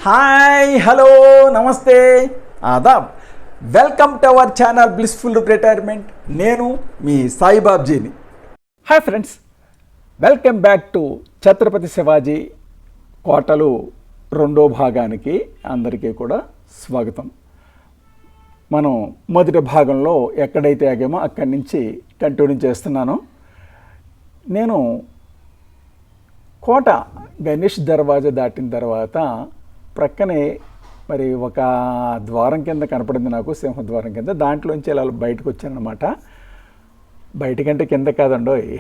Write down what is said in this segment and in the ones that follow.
Hi hello నమస్తే ఆదాబ్. Welcome to our channel blissful retirement. నేను మీ సాయిబాబ్జీని. Hi friends, welcome back to Chhatrapati Shivaji కోటలు రెండో భాగానికి అందరికీ కూడా స్వాగతం. మనం మొదటి భాగంలో ఎక్కడైతే ఆగామో అక్కడి నుంచి కంటిన్యూ చేస్తున్నాను. నేను కోట గణేష్ దర్వాజా దాటిన తర్వాత ప్రక్కనే మరి ఒక ద్వారం కింద కనపడింది నాకు, సింహద్వారం కింద. దాంట్లోంచి ఇలా బయటకు వచ్చానమాట. బయటకంటే కింద కాదండోయ్.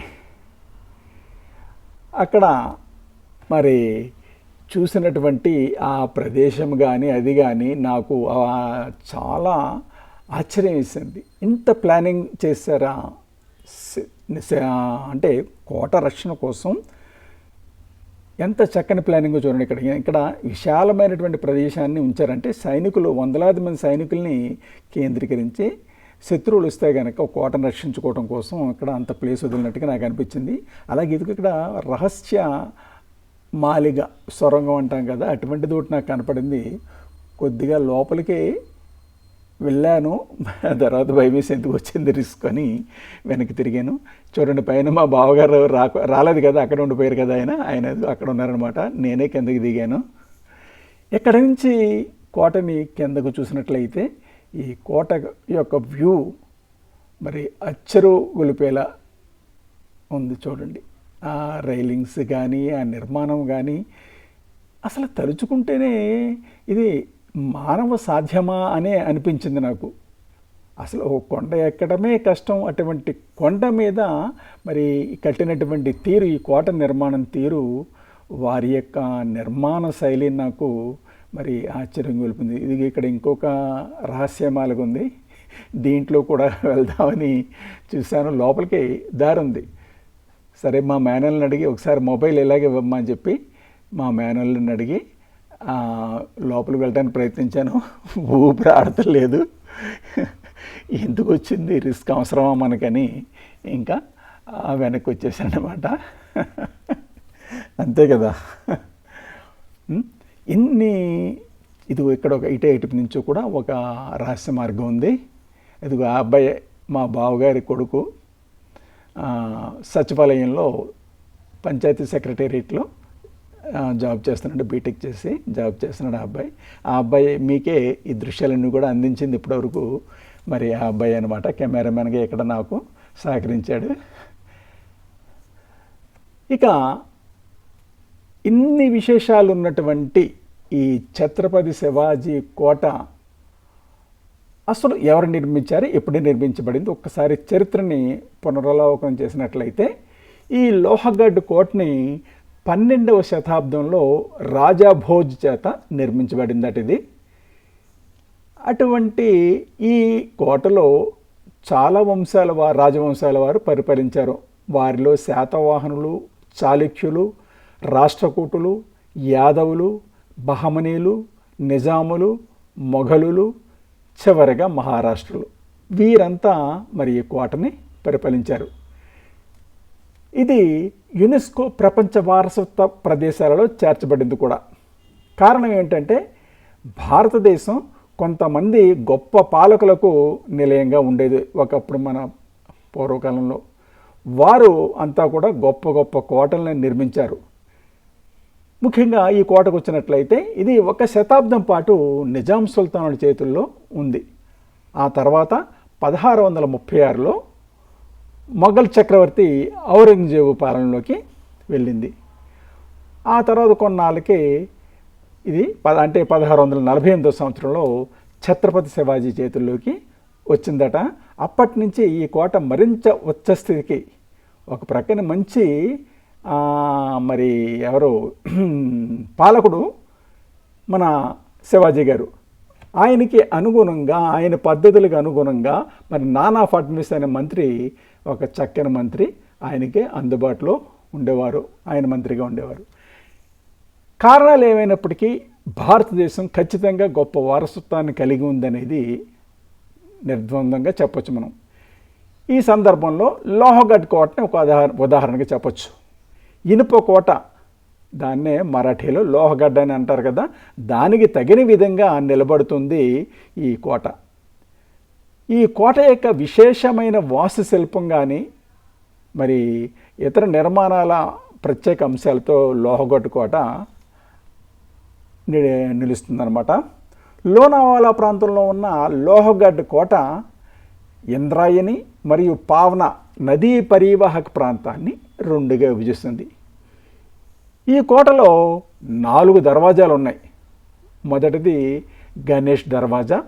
అక్కడ మరి చూసినటువంటి ఆ ప్రదేశం కానీ అది కానీ నాకు చాలా ఆశ్చర్యం వేసింది. ఇంత ప్లానింగ్ చేశారా అంటే కోట రక్షణ కోసం ఎంత చక్కని ప్లానింగ్ చూడండి. ఇక్కడ విశాలమైనటువంటి ప్రదేశాన్ని ఉంచారంటే సైనికులు, వందలాది మంది సైనికుల్ని కేంద్రీకరించి శత్రువులు వస్తే కనుక కోటను రక్షించుకోవడం కోసం ఇక్కడ అంత ప్లేస్ వదిలినట్టుగా నాకు అనిపించింది. అలాగే ఇది ఇక్కడ రహస్య మాలిగ సొరంగం అంటాం కదా, అటువంటిది ఒకటి నాకు కనపడింది. కొద్దిగా లోపలికి వెళ్ళాను, తర్వాత భయమేసి ఎందుకు వచ్చింది రిస్క్ అని వెనక్కి తిరిగాను. చూడండి, పైన మా బావగారు రాలేదు కదా, అక్కడ ఉండిపోయారు కదా, ఆయన అక్కడ ఉన్నారనమాట. నేనే కిందకి దిగాను. ఎక్కడి నుంచి కోటని కిందకు చూసినట్లయితే ఈ కోట యొక్క వ్యూ మరి అచ్చరు గొలిపేలా ఉంది. చూడండి, ఆ రైలింగ్స్ కానీ ఆ నిర్మాణం కానీ అసలు తలుచుకుంటేనే ఇది మానవ సాధ్యమా అనే అనిపించింది నాకు. అసలు ఓ కొండ ఎక్కడమే కష్టం, అటువంటి కొండ మీద మరి కట్టినటువంటి తీరు, ఈ కోట నిర్మాణం తీరు, వారి యొక్క నిర్మాణ శైలి నాకు మరి ఆశ్చర్యం గొలిపింది. ఇది ఇక్కడ ఇంకొక రహస్యమాలగా ఉంది, దీంట్లో కూడా వెళ్దామని చూశాను. లోపలికి దారి ఉంది. సరే, మా మేనల్ని అడిగి ఒకసారి మొబైల్ ఎలాగే ఇవ్వమ్మని చెప్పి మా మేనల్ని అడిగి లోపలికి వెళ్ళడానికి ప్రయత్నించాను. ఊపిరి ఆడతలేదు. ఎందుకు వచ్చింది రిస్క్, అవసరమా మనకని ఇంకా వెనక్కి వచ్చేసాను అన్నమాట. అంతే కదా. ఇది ఇక్కడ ఒక ఇటు నుంచో కూడా ఒక రహస్య మార్గం ఉంది. ఇదిగో ఆ అబ్బాయి మా బావగారి కొడుకు, సచివాలయంలో పంచాయతీ సెక్రటేరియట్లో జాబ్ చేస్తున్నాడు, బీటెక్ చేసి జాబ్ చేస్తున్నాడు ఆ అబ్బాయి మీకే ఈ దృశ్యాలన్నీ కూడా అందించింది ఇప్పటివరకు. మరి ఆ అబ్బాయి అనమాట కెమెరామెన్గా ఇక్కడ నాకు సహకరించాడు. ఇక ఇన్ని విశేషాలు ఉన్నటువంటి ఈ ఛత్రపతి శివాజీ కోట అసలు ఎవరు నిర్మించారు, ఎప్పుడు నిర్మించబడింది, ఒక్కసారి చరిత్రని పునరవలోకనం చేసినట్లయితే ఈ లోహగఢ్ కోటని 12వ శతాబ్దంలో రాజా భోజ్ చేత నిర్మించబడిందట ఇది. అటువంటి ఈ కోటలో చాలా రాజవంశాల వారు పరిపాలించారు. వారిలో శాతవాహనులు, చాళుక్యులు, రాష్ట్రకూటులు, యాదవులు, బహమనీలు, నిజాములు, మొఘలులు, చివరగా మహారాష్ట్రులు, వీరంతా మరి ఈ కోటని పరిపాలించారు. ఇది యునెస్కో ప్రపంచ వారసత్వ ప్రదేశాలలో చేర్చబడింది కూడా. కారణం ఏంటంటే భారతదేశం కొంతమంది గొప్ప పాలకులకు నిలయంగా ఉండేది ఒకప్పుడు. మన పూర్వకాలంలో వారు అంతా కూడా గొప్ప గొప్ప కోటలను నిర్మించారు. ముఖ్యంగా ఈ కోటకు వచ్చినట్లయితే ఇది 1 శతాబ్దం పాటు నిజాం సుల్తానుల చేతుల్లో ఉంది. ఆ తర్వాత 1636లో మొఘల్ చక్రవర్తి ఔరంగజేబు పాలనలోకి వెళ్ళింది. ఆ తర్వాత కొన్నాళ్ళకి ఇది 1648 సంవత్సరంలో ఛత్రపతి శివాజీ చేతుల్లోకి వచ్చిందట. అప్పటి నుంచి ఈ కోట మరింత ఉచ్చస్థితికి, ఒక ప్రక్కన మంచి మరి ఎవరు పాలకుడు మన శివాజీ గారు, ఆయనకి అనుగుణంగా, ఆయన పద్ధతులకు అనుగుణంగా మరి నానా ఫడ్నవీస్ అనే మంత్రి, ఒక చక్కని మంత్రి ఆయనకే అందుబాటులో ఉండేవారు, ఆయన మంత్రిగా ఉండేవారు. కారణాలు ఏమైనప్పటికీ భారతదేశం ఖచ్చితంగా గొప్ప వారసత్వాన్ని కలిగి ఉందనేది నిర్ద్వందంగా చెప్పొచ్చు మనం. ఈ సందర్భంలో లోహగఢ్ కోటని ఒక ఉదాహరణగా చెప్పొచ్చు. ఇనుప కోట దాన్నే మరాఠీలో లోహగడ్డ అని అంటారు కదా, దానికి తగిన విధంగా నిలబడుతుంది ఈ కోట. ఈ కోట యొక్క విశేషమైన వాస్తుశిల్పం కానీ మరి ఇతర నిర్మాణాల ప్రత్యేక అంశాలతో లోహగడ్డ కోట నిలుస్తుందన్నమాట. లోనావాలా ప్రాంతంలో ఉన్న లోహగఢ్ కోట ఇంద్రాయణి మరియు పావన నదీ పరివాహక ప్రాంతాన్ని రెండుగా విభజిస్తుంది. ఈ కోటలో 4 దర్వాజాలు ఉన్నాయి. మొదటిది గణేష్ దర్వాజా,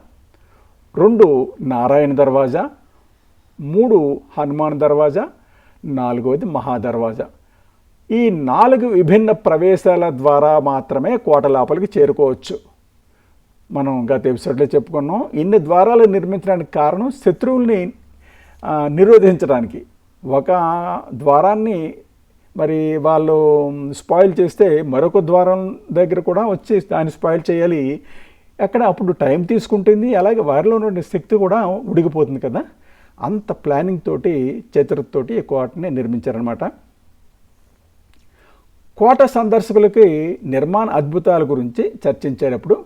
2 నారాయణ దర్వాజా, 3 హనుమాన్ దర్వాజా, 4వది మహాదర్వాజా. ఈ 4 విభిన్న ప్రవేశాల ద్వారా మాత్రమే కోట లోపలికి చేరుకోవచ్చు. మనం గత ఎపిసోడ్లో చెప్పుకున్నాం, ఇన్ని ద్వారాలు నిర్మించడానికి కారణం శత్రువుల్ని నిరోధించడానికి. ఒక ద్వారాన్ని మరి వాళ్ళు స్పాయిల్ చేస్తే మరొక ద్వారం దగ్గర కూడా వచ్చి దాన్ని స్పాయిల్ చేయాలి. అక్కడ అప్పుడు టైం తీసుకుంటుంది, అలాగే వారిలో ఉన్న శక్తి కూడా ఉడిగిపోతుంది కదా. అంత ప్లానింగ్ తోటి చతురతతోటి ఈ కోటని నిర్మించారనమాట. కోట సందర్శకులకి నిర్మాణ అద్భుతాల గురించి చర్చించేటప్పుడు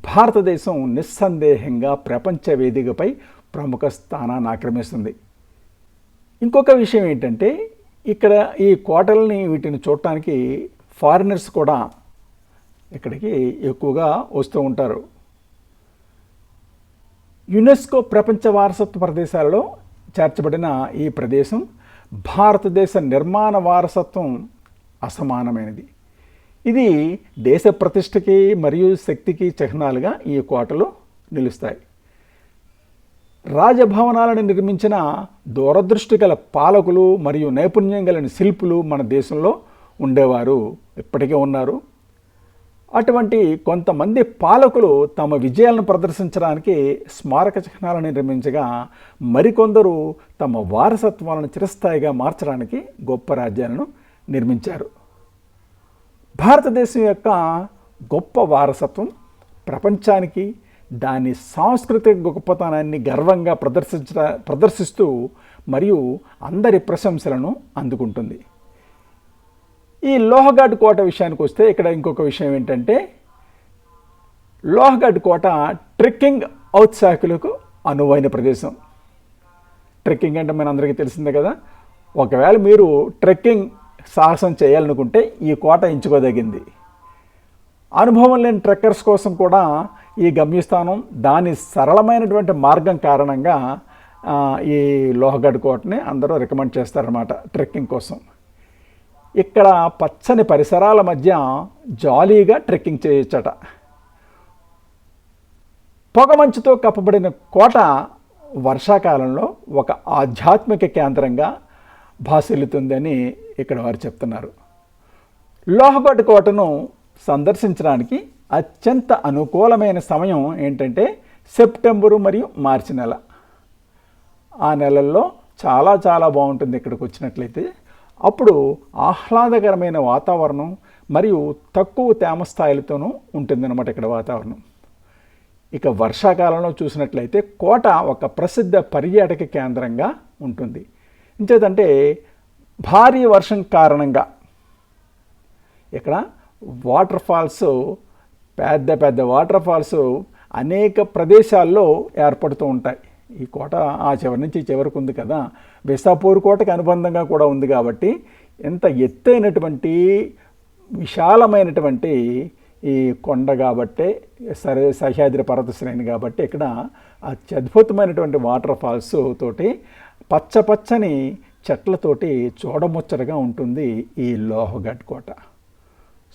భారతదేశం నిస్సందేహంగా ప్రపంచ వేదికపై ప్రముఖ స్థానాన్ని ఆక్రమిస్తుంది. ఇంకొక విషయం ఏంటంటే, ఇక్కడ ఈ కోటల్ని వీటిని చూడటానికి ఫారినర్స్ కూడా ఇక్కడికి ఎక్కువగా వస్తూ ఉంటారు. యునెస్కో ప్రపంచ వారసత్వ ప్రదేశాలలో చేర్చబడిన ఈ ప్రదేశం భారతదేశ నిర్మాణ వారసత్వం అసమానమైనది. ఇది దేశ ప్రతిష్టకి మరియు శక్తికి చిహ్నాలుగా ఈ కోటలు నిలుస్తాయి. రాజభవనాలను నిర్మించిన దూరదృష్టి గల పాలకులు మరియు నైపుణ్యం గల శిల్పులు మన దేశంలో ఉండేవారు, ఇప్పటికే ఉన్నారు. అటువంటి కొంతమంది పాలకులు తమ విజయాలను ప్రదర్శించడానికి స్మారక చిహ్నాలను నిర్మించగా, మరికొందరు తమ వారసత్వాలను చిరస్థాయిగా మార్చడానికి గొప్ప రాజ్యాలను నిర్మించారు. భారతదేశం యొక్క గొప్ప వారసత్వం ప్రపంచానికి దాని సాంస్కృతిక గొప్పతనాన్ని గర్వంగా ప్రదర్శిస్తూ మరియు అందరి ప్రశంసలను అందుకుంటుంది. ఈ లోహగఢ్ కోట విషయానికి వస్తే ఇక్కడ ఇంకొక విషయం ఏంటంటే, లోహగఢ్ కోట ట్రెక్కింగ్ ఔత్సాహికులకు అనువైన ప్రదేశం. ట్రెక్కింగ్ అంటే మన అందరికీ తెలిసిందే కదా. ఒకవేళ మీరు ట్రెక్కింగ్ సాహసం చేయాలనుకుంటే ఈ కోట ఎంచుకోదగింది. అనుభవం లేని ట్రెక్కర్స్ కోసం కూడా ఈ గమ్యస్థానం, దాని సరళమైనటువంటి మార్గం కారణంగా ఈ లోహగఢ్ కోటని అందరూ రికమెండ్ చేస్తారన్నమాట ట్రెక్కింగ్ కోసం. ఇక్కడ పచ్చని పరిసరాల మధ్య జాలీగా ట్రెక్కింగ్ చేయొచ్చట. పొగమంచుతో కప్పబడిన కోట వర్షాకాలంలో ఒక ఆధ్యాత్మిక కేంద్రంగా భాసిల్లుతుందని ఇక్కడ వారు చెప్తున్నారు. లోహగఢ్ కోటను సందర్శించడానికి అత్యంత అనుకూలమైన సమయం ఏంటంటే సెప్టెంబరు మరియు మార్చి నెల. ఆ నెలల్లో చాలా చాలా బాగుంటుంది ఇక్కడికి వచ్చినట్లయితే. అప్పుడు ఆహ్లాదకరమైన వాతావరణం మరియు తక్కువ తేమ స్థాయిలతోనూ ఉంటుందన్నమాట ఇక్కడ వాతావరణం. ఇక వర్షాకాలంలో చూసినట్లయితే కోట ఒక ప్రసిద్ధ పర్యాటక కేంద్రంగా ఉంటుంది. ఇంచేతంటే భారీ వర్షం కారణంగా ఇక్కడ వాటర్ ఫాల్స్, పెద్ద పెద్ద వాటర్ ఫాల్స్ అనేక ప్రదేశాల్లో ఏర్పడుతూ ఉంటాయి. ఈ కోట ఆ చివరి నుంచి చివరికి ఉంది కదా, బెసాపూర్ కోటకి అనుబంధంగా కూడా ఉంది కాబట్టి ఎంత ఎత్తైనటువంటి విశాలమైనటువంటి ఈ కొండ కాబట్టే, సహ్యాద్రి పర్వత శ్రేణి కాబట్టి ఇక్కడ అత్యద్భుతమైనటువంటి వాటర్ ఫాల్స్ తోటి పచ్చపచ్చని చెట్లతోటి చూడముచ్చటగా ఉంటుంది ఈ లోహగఢ్ కోట.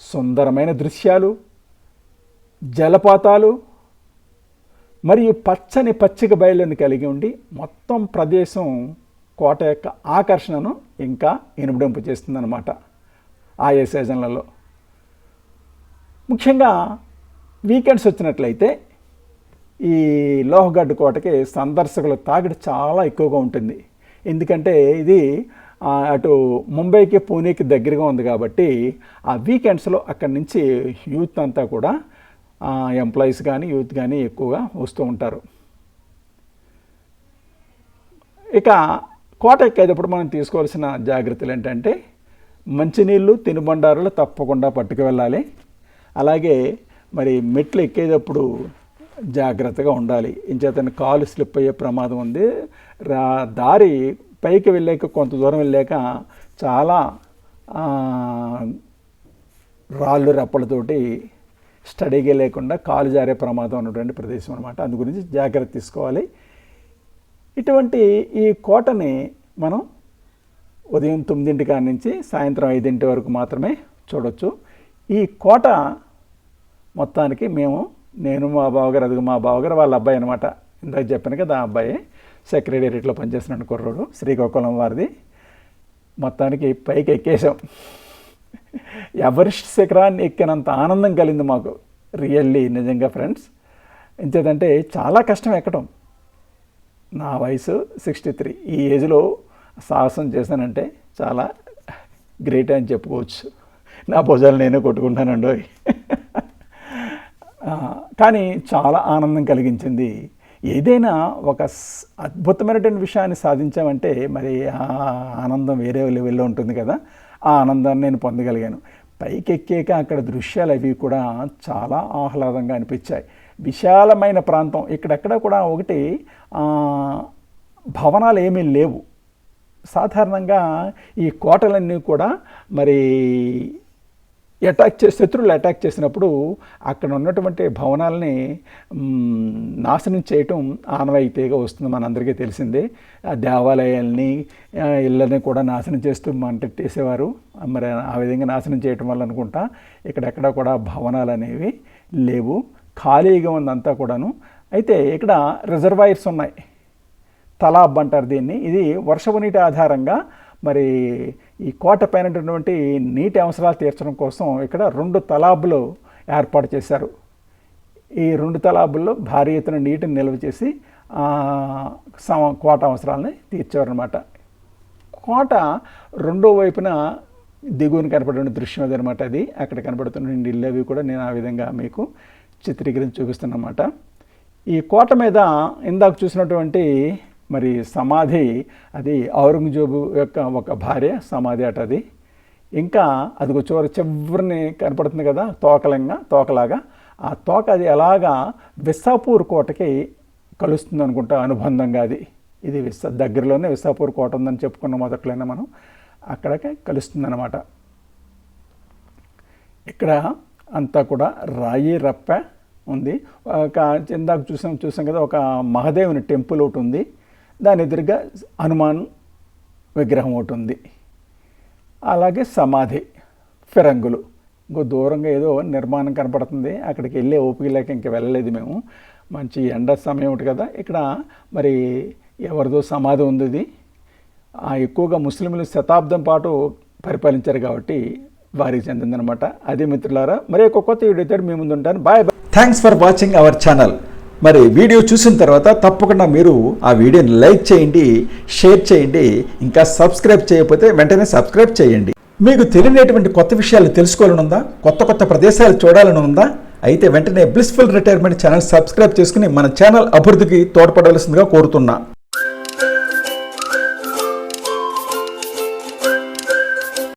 సుందరమైన దృశ్యాలు, జలపాతాలు మరియు పచ్చని పచ్చిక బయళ్ళను కలిగి ఉండి మొత్తం ప్రదేశం కోట యొక్క ఆకర్షణను ఇంకా ఇనుమడింపు చేస్తుందన్నమాట ఆయా సీజన్లలో. ముఖ్యంగా వీకెండ్స్ వచ్చినట్లయితే ఈ లోహగఢ్ కోటకి సందర్శకుల తాకిడి చాలా ఎక్కువగా ఉంటుంది. ఎందుకంటే ఇది అటు ముంబైకి, పూణేకి దగ్గరగా ఉంది కాబట్టి ఆ వీకెండ్స్లో అక్కడి నుంచి యూత్ అంతా కూడా ఎంప్లాయీస్ కానీ యూత్ కానీ ఎక్కువగా వస్తూ ఉంటారు. ఇక కోట ఎక్కేటప్పుడు మనం తీసుకోవాల్సిన జాగ్రత్తలు ఏంటంటే, మంచినీళ్ళు తినుబండారాలు తప్పకుండా పట్టుకు వెళ్ళాలి. అలాగే మరి మెట్లు ఎక్కేటప్పుడు జాగ్రత్తగా ఉండాలి. ఇంచేతని కాలు స్లిప్ అయ్యే ప్రమాదం ఉంది. దారి పైకి వెళ్ళాక కొంత దూరం వెళ్ళాక చాలా రాళ్ళు రప్పలతోటి స్టడీగా లేకుండా కాలు జారే ప్రమాదం ఉన్నటువంటి ప్రదేశం అనమాట. అందు గురించి జాగ్రత్త తీసుకోవాలి. ఇటువంటి ఈ కోటని మనం ఉదయం 9 కాడి నుంచి సాయంత్రం 5 వరకు మాత్రమే చూడవచ్చు. ఈ కోట మొత్తానికి నేను మా బావగారు, అదిగో మా బావగారు వాళ్ళ అబ్బాయి అనమాట. ఇందాక చెప్పాను కదా, ఆ అబ్బాయి సెక్రటేరియట్లో పనిచేస్తున్నాడు కుర్రోడు, శ్రీకాకుళం వారిది. మొత్తానికి పైకి ఎక్కేసాం. ఎవరెస్ట్ శిఖరాన్ని ఎక్కినంత ఆనందం కలిగింది మాకు, రియల్లీ నిజంగా ఫ్రెండ్స్. ఎంచేదంటే చాలా కష్టం ఎక్కడం. నా వయసు 63, ఈ ఏజ్లో సాహసం చేశానంటే చాలా గ్రేట్ అని చెప్పుకోవచ్చు. నా భుజాలు నేనే కొట్టుకుంటానండి. కానీ చాలా ఆనందం కలిగించింది. ఏదైనా ఒక అద్భుతమైనటువంటి విషయాన్ని సాధించామంటే మరి ఆ ఆనందం వేరే లెవెల్లో ఉంటుంది కదా. ఆ ఆనందాన్ని నేను పొందగలిగాను. పైకి ఎక్కాక అక్కడ దృశ్యాలు అవి కూడా చాలా ఆహ్లాదంగా అనిపించాయి. విశాలమైన ప్రాంతం, ఇక్కడెక్కడ కూడా ఒకటి భవనాలు ఏమీ లేవు. సాధారణంగా ఈ కోటలన్నీ కూడా మరి శత్రువులు అటాక్ చేసినప్పుడు అక్కడ ఉన్నటువంటి భవనాలని నాశనం చేయటం ఆనవాయితీగా వస్తుంది, మనందరికీ తెలిసిందే. ఆ దేవాలయాల్ని ఇళ్ళని కూడా నాశనం చేస్తూ మంటెట్టేసేవారు. మరి ఆ విధంగా నాశనం చేయటం వల్ల అనుకుంటా ఇక్కడెక్కడ కూడా భవనాలు అనేవి లేవు, ఖాళీగా ఉందంతా కూడాను. అయితే ఇక్కడ రిజర్వాయర్స్ ఉన్నాయి, తలాబ్ అంటారు దీన్ని. ఇది వర్షపు నీటి ఆధారంగా మరి ఈ కోట పైన ఉన్నటువంటి నీటి అవసరాలు తీర్చడం కోసం ఇక్కడ 2 తలాబులు ఏర్పాటు చేశారు. ఈ 2 తలాబుల్లో భారీ ఎత్తున నీటిని నిల్వ చేసి కోట అవసరాలని తీర్చేవారనమాట. కోట రెండో వైపున దిగువన కనపడే దృశ్యం అదనమాట. అది అక్కడ కనపడుతున్న ఇళ్ళు అవి కూడా నేను ఆ విధంగా మీకు చిత్రీకరించి చూపిస్తున్నమాట. ఈ కోట మీద ఇందాక చూసినటువంటి మరి సమాధి, అది ఔరంగజేబు యొక్క ఒక భార్య సమాధి అట అది. ఇంకా అదిగో చివరిని కనపడుతుంది కదా తోకలాగా, ఆ తోక అది ఎలాగా విస్సాపూర్ కోటకి కలుస్తుంది అనుకుంటా అనుబంధంగా. ఇది దగ్గరలోనే విస్సాపూర్ కోట ఉందని చెప్పుకున్న మొదట్లోనే మనం అక్కడికి కలుస్తుంది అన్నమాట. ఇక్కడ అంతా కూడా రాయి రప్ప ఉంది. ఒక ఇందాక చూసాం కదా, ఒక మహాదేవుని టెంపుల్ ఒకటి ఉంది, దాని ఎదురుగా హనుమాన్ విగ్రహం ఒకటి ఉంది. అలాగే సమాధి, ఫిరంగులు. ఇంకో దూరంగా ఏదో నిర్మాణం కనపడుతుంది, అక్కడికి వెళ్ళే ఓపిక లేక ఇంకా వెళ్ళలేదు మేము. మంచి ఎండ సమయం ఒకటి కదా. ఇక్కడ మరి ఎవరిదో సమాధి ఉంది. ఇది ఎక్కువగా ముస్లింలు శతాబ్దం పాటు పరిపాలించారు కాబట్టి వారికి చెందిందనమాట. అదే మిత్రులారా, మరి ఒక కొత్త వీడియోతో మీ ముందు ఉంటాను. Bye bye. Thanks for watching our channel. మరి వీడియో చూసిన తర్వాత తప్పకుండా మీరు ఆ వీడియోని లైక్ చేయండి, షేర్ చేయండి. ఇంకా సబ్స్క్రైబ్ చేయకపోతే వెంటనే సబ్స్క్రైబ్ చేయండి. మీకు తెలియనటువంటి కొత్త విషయాలు తెలుసుకోవాలని ఉందా, కొత్త ప్రదేశాలు చూడాలని ఉందా, అయితే వెంటనే బ్లిస్ఫుల్ రిటైర్మెంట్ ఛానల్ సబ్స్క్రైబ్ చేసుకుని మన ఛానల్ అభివృద్ధికి తోడ్పడవలసిందిగా కోరుతున్నా.